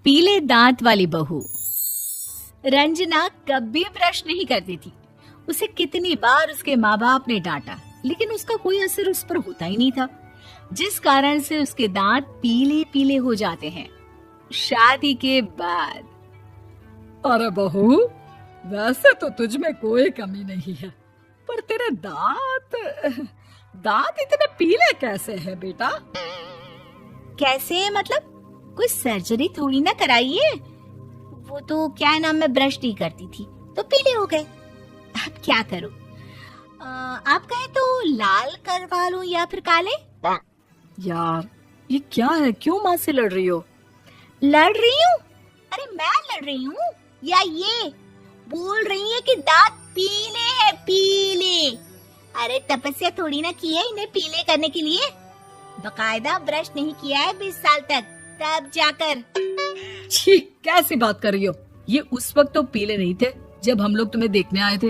पीले दांत वाली बहू। रंजना कभी ब्रश नहीं करती थी। उसे कितनी बार उसके माँ बाप ने डांटा, लेकिन उसका कोई असर उस पर होता ही नहीं था, जिस कारण से उसके दांत पीले पीले हो जाते हैं। शादी के बाद। अरे बहू, वैसे तो तुझ में कोई कमी नहीं है, पर तेरे दांत इतने पीले कैसे हैं बेटा? कैसे मतलब? कोई सर्जरी थोड़ी ना कराई है। वो तो क्या नाम, मैं ब्रश नहीं करती थी तो पीले हो गए। अब क्या करूं? आप कहें तो लाल करवा लूं या फिर काले? यार ये क्या है, क्यों माँ से लड़ रही हो? लड़ रही हूँ? अरे मैं लड़ रही हूँ या ये बोल रही है कि दांत पीले हैं, पीले। अरे तपस्या थोड़ी ना की है इन्हें पीले करने के लिए। बकायदा ब्रश नहीं किया है 20 साल तक, तब जाकर। छी, कैसी बात कर रही हो? ये उस वक्त तो पीले नहीं थे जब हम लोग तुम्हें देखने आए थे।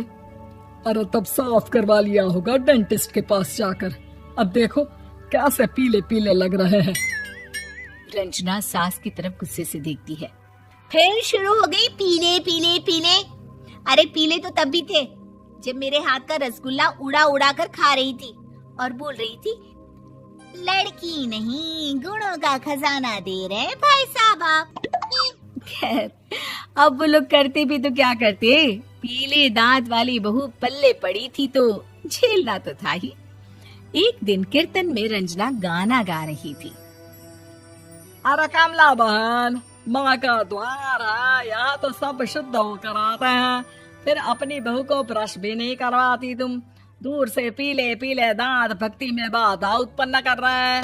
अरे तब साफ करवा लिया होगा डेंटिस्ट के पास जाकर। अब देखो कैसे पीले पीले लग रहे हैं। रंजना सास की तरफ गुस्से से देखती है। फिर शुरू हो गई पीले पीले पीले। अरे पीले तो तब भी थे जब मेरे हाथ का रसगुल्ला उड़ा उड़ा कर खा रही थी और बोल रही थी, लड़की नहीं गुणों का खजाना दे रहे भाई साहब आप। खैर, अब वो लोग करते भी तो क्या करते, पीले दांत वाली बहू पल्ले पड़ी थी तो झेलना तो था ही। एक दिन कीर्तन में रंजना गाना गा रही थी। अरे कमला बहन, माँ का द्वार है, यहाँ तो सब शुद्ध होकर आते हैं, फिर अपनी बहू को ब्रश भी नहीं करवाती तुम। दूर से पीले पीले दांत भक्ति में बाधा उत्पन्न कर रहे हैं।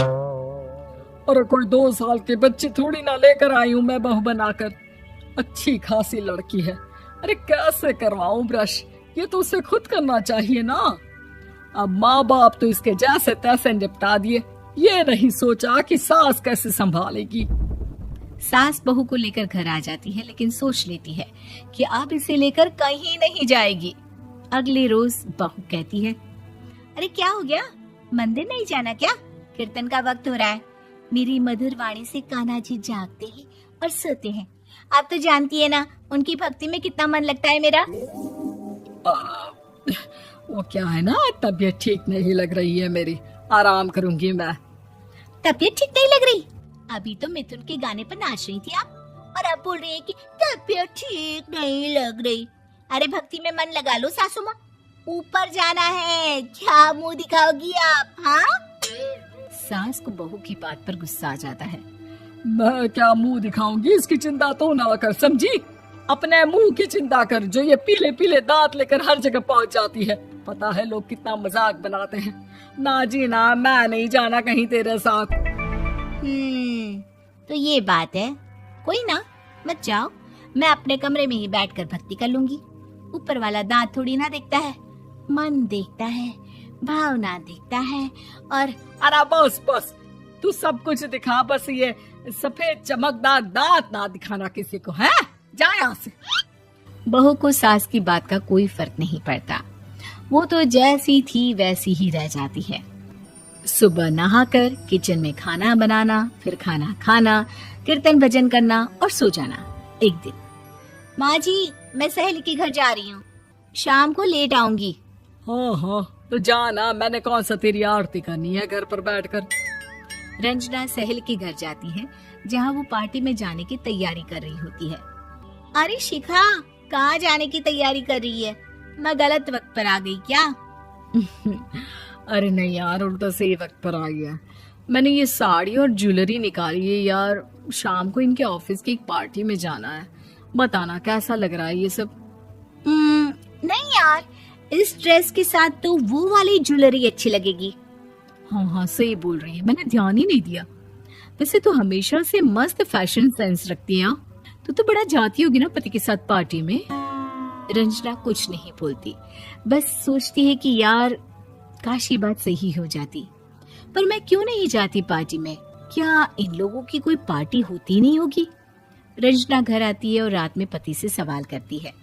अरे कोई 2 साल के बच्चे थोड़ी ना लेकर आई हूँ मैं बहू बनाकर। अच्छी खासी लड़की है, अरे कैसे करवाऊं ब्रश? ये तो उसे खुद करना चाहिए ना। अब माँ बाप तो इसके जैसे तैसे निपटा दिए, ये नहीं सोचा कि सास कैसे संभालेगी। सास बहू को लेकर घर आ जाती है, लेकिन सोच लेती है कि अब इसे लेकर कहीं नहीं जाएगी। अगले रोज बहू कहती है, अरे क्या हो गया, मंदिर नहीं जाना क्या? कीर्तन का वक्त हो रहा है। मेरी मधुर वाणी से कान्हा जी जागते हैं और सोते हैं। आप तो जानती है ना उनकी भक्ति में कितना मन लगता है मेरा। वो क्या है ना, तबीयत ठीक नहीं लग रही है मेरी, आराम करूंगी मैं। तबीयत ठीक नहीं लग रही? अभी तो मिथुन के गाने पर नाच रही थी आप, और अब बोल रही है कि तबीयत ठीक नहीं लग रही। अरे भक्ति में मन लगा लो सासू माँ, ऊपर जाना है, क्या मुंह दिखाओगी आप? हाँ? सास को बहू की बात पर गुस्सा आ जाता है। मैं क्या मुंह दिखाऊंगी, इसकी चिंता तो ना कर, समझी? अपने मुंह की चिंता कर, जो ये पीले पीले दांत लेकर हर जगह पहुंच जाती है। पता है लोग कितना मजाक बनाते हैं। ना जी ना, मैं नहीं जाना कहीं तेरे साथ। तो ये बात है। कोई ना, मत जाओ, मैं अपने कमरे में ही बैठकर भक्ति कर लूंगी। ऊपर वाला दांत थोड़ी ना देखता है, मन देखता है, भावना देखता है। और अरे बस बस, तू सब कुछ दिखा, बस ये सफेद चमकदार दांत ना दिखाना किसी को, है? जा यहाँ से। बहू को सास की बात का कोई फर्क नहीं पड़ता, वो तो जैसी थी वैसी ही रह जाती है। सुबह नहाकर किचन में खाना बनाना, फिर खाना खाना, कीर्तन भजन करना और सो जाना। एक दिन, माँ जी मैं सहेली के घर जा रही हूँ, शाम को लेट आऊंगी। हाँ हाँ तो जाना, मैंने कौन सा तेरी आरती करनी है घर पर बैठकर। रंजना सहेली के घर जाती है, जहाँ वो पार्टी में जाने की तैयारी कर रही होती है। अरे शिखा, कहाँ जाने की तैयारी कर रही है? मैं गलत वक्त पर आ गई क्या? अरे नहीं यार, उल्टा सही वक्त पर आ गया। मैंने ये साड़ी और ज्वेलरी निकाली है यार, शाम को इनके ऑफिस की एक पार्टी में जाना है। बताना कैसा लग रहा है ये सब? नहीं यार, इस ड्रेस के साथ तो वो वाली ज्वेलरी अच्छी लगेगी। हाँ हाँ सही बोल रही है, मैंने ध्यान ही नहीं दिया। वैसे तो हमेशा से मस्त फैशन सेंस रखती है। तो बड़ा जाती होगी ना पति के साथ पार्टी में। रंजना कुछ नहीं बोलती, बस सोचती है कि यार काश ये बात सही हो जाती, पर मैं क्यों नहीं जाती पार्टी में? क्या इन लोगों की कोई पार्टी होती नहीं होगी? रंजना घर आती है और रात में पति से सवाल करती है,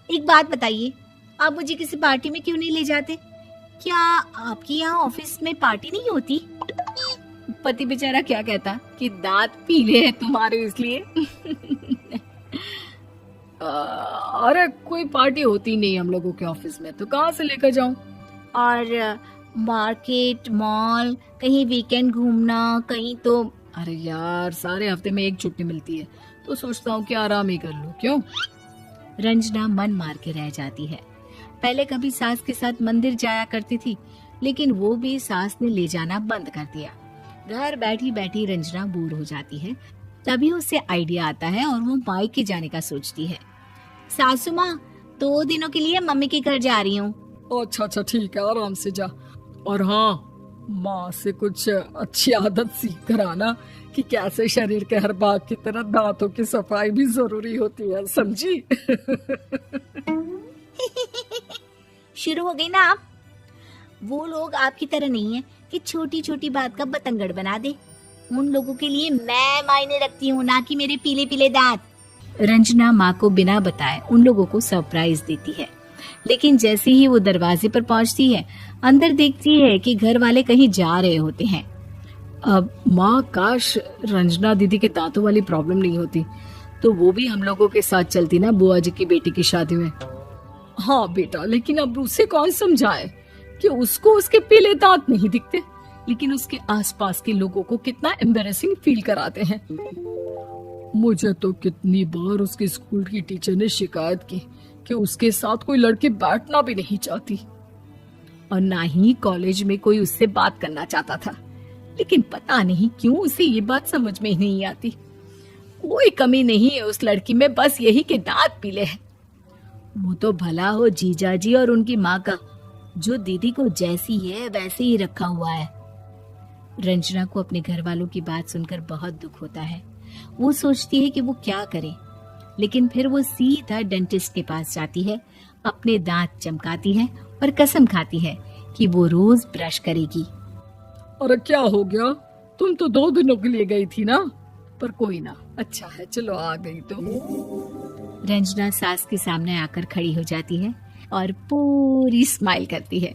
एक बात बताइए, आप मुझे किसी पार्टी में क्यों नहीं ले जाते? क्या आपकी यहाँ ऑफिस में पार्टी नहीं होती? पति बेचारा क्या कहता कि दांत पीले हैं तुम्हारे इसलिए। अरे कोई पार्टी होती नहीं हम लोगों के ऑफिस में, तो कहाँ से लेकर जाऊं? और मार्केट, मॉल, कहीं वीकेंड घूमना, कहीं तो। अरे यार सारे हफ्ते में एक छुट्टी मिलती है, तो सोचता हूँ कि आराम ही कर लूं। क्यों? रंजना मन मार के रह जाती है। पहले कभी सास के साथ मंदिर जाया करती थी, लेकिन वो भी सास ने ले जाना बंद कर दिया। घर बैठी बैठी रंजना बोर हो जाती है। तभी उसे आइडिया आता है और वो मायके जाने का सोचती है। सासू माँ, 2 दिनों के लिए मम्मी के घर जा रही हूँ। अच्छा अच्छा ठीक है, आराम से जा। और हाँ, माँ से कुछ अच्छी आदत सीख कर आना कि कैसे शरीर के हर भाग की तरह दांतों की सफाई भी जरूरी होती है, समझी? शुरू हो गई ना आप। वो लोग आपकी तरह नहीं है कि छोटी छोटी बात का बतंगड़ बना दे। उन लोगों के लिए मैं मायने रखती हूँ, ना कि मेरे पीले पीले दांत। रंजना माँ को बिना बताए उन लोगों को सरप्राइज देती है, लेकिन जैसे ही वो दरवाजे पर पहुंचती है, अंदर देखती है कि घर वाले कहीं जा रहे होते हैं। अब माँ, काश रंजना दीदी के दांतों वाली प्रॉब्लम नहीं होती, तो वो भी हम लोगों के साथ चलती ना बुआ जी की बेटी की शादी में। हाँ बेटा, लेकिन अब उसे कौन समझाए कि उसको उसके पीले दांत नहीं दिखते, लेकिन उसके आसपास के लोगों को कितना एम्बैरेसिंग फील कराते हैं। मुझे तो कितनी बार उसके स्कूल की टीचर ने शिकायत की कि उसके साथ कोई लड़की बैठना भी नहीं चाहती, और ना ही कॉलेज में कोई उससे बात करना चाहता था। लेकिन पता नहीं क्यों उसे ये बात समझ में ही नहीं आती। कोई कमी नहीं है उस लड़की में, बस यही कि दांत पीले हैं। वो तो भला हो जीजा जी और उनकी माँ का, जो दीदी को जैसी है वैसे ही रखा हुआ है। रंजना को अपने घर वालों की बात सुनकर बहुत दुख होता है। वो सोचती है कि वो क्या करे, लेकिन फिर वो सीधा डेंटिस्ट के पास जाती है, अपने दांत चमकाती है और कसम खाती है कि वो रोज ब्रश करेगी। अरे क्या हो गया? तुम तो 2 दिनों के लिए गई थी ना, पर कोई ना, अच्छा है, चलो आ गई तो। रंजना सास के सामने आकर खड़ी हो जाती है और पूरी स्माइल करती है,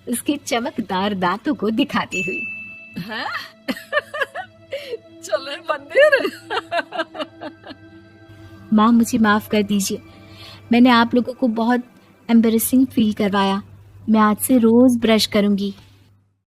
उसके चमकदार दांतों को दिखाती हुई। हैं? चले मंदिर? माँ, मुझे माफ कर दीजिए, मैंने आप लोगों को बहुत एम्बैरेसिंग फील करवाया। मैं आज से रोज ब्रश करूंगी।